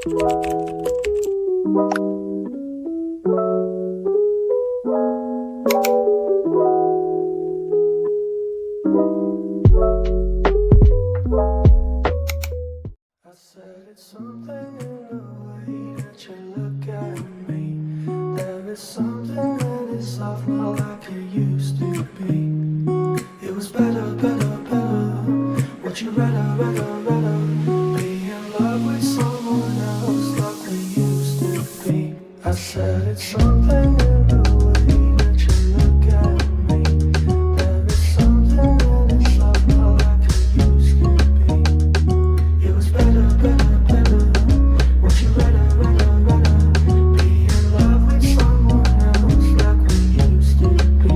said it's something in the way that you look at me. There is something that is off, not like it used to be. It was better, better, better. What you rather, rather, rather be in love with someone else like we used to be. I said it's something in the way that you look at me. There is something that is off, not like it used to be. It was better, better, better. What you rather, rather, rather be in love with someone else like we used to be.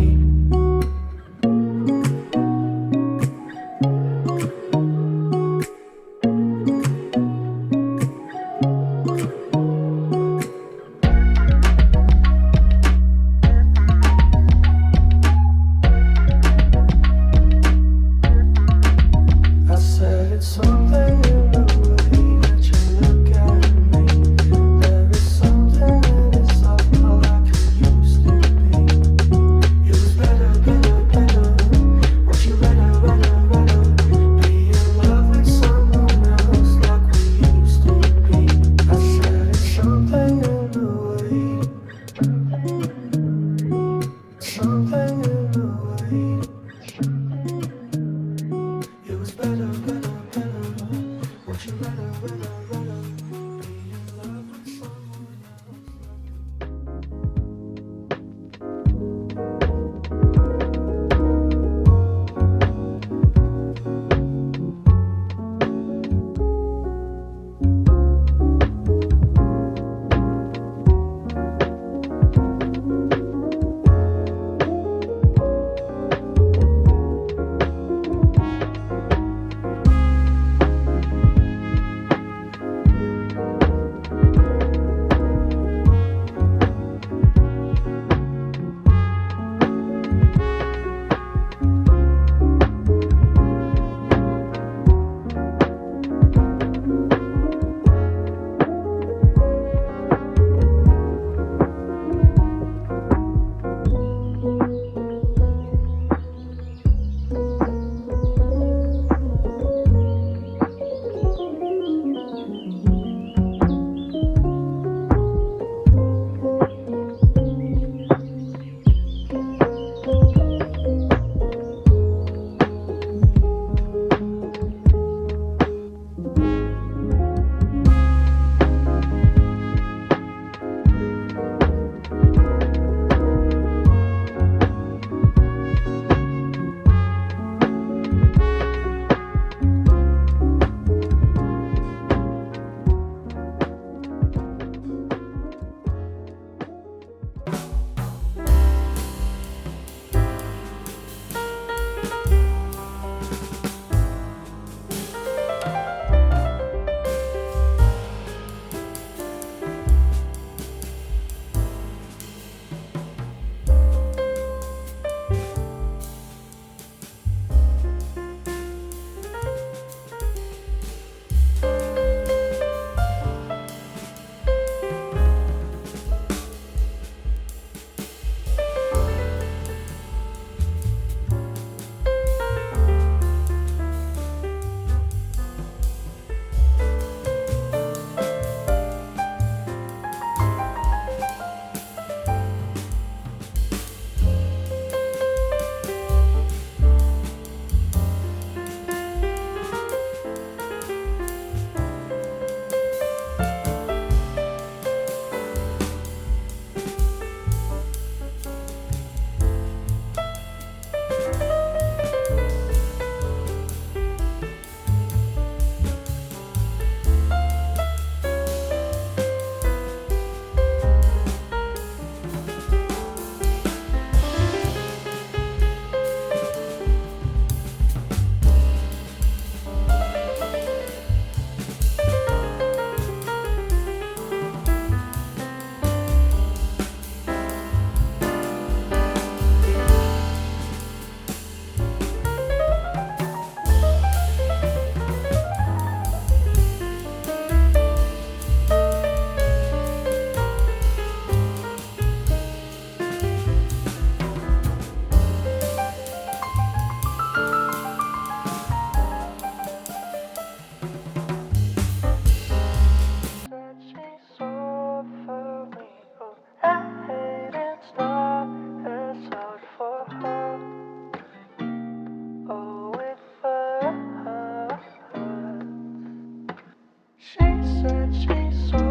said she's so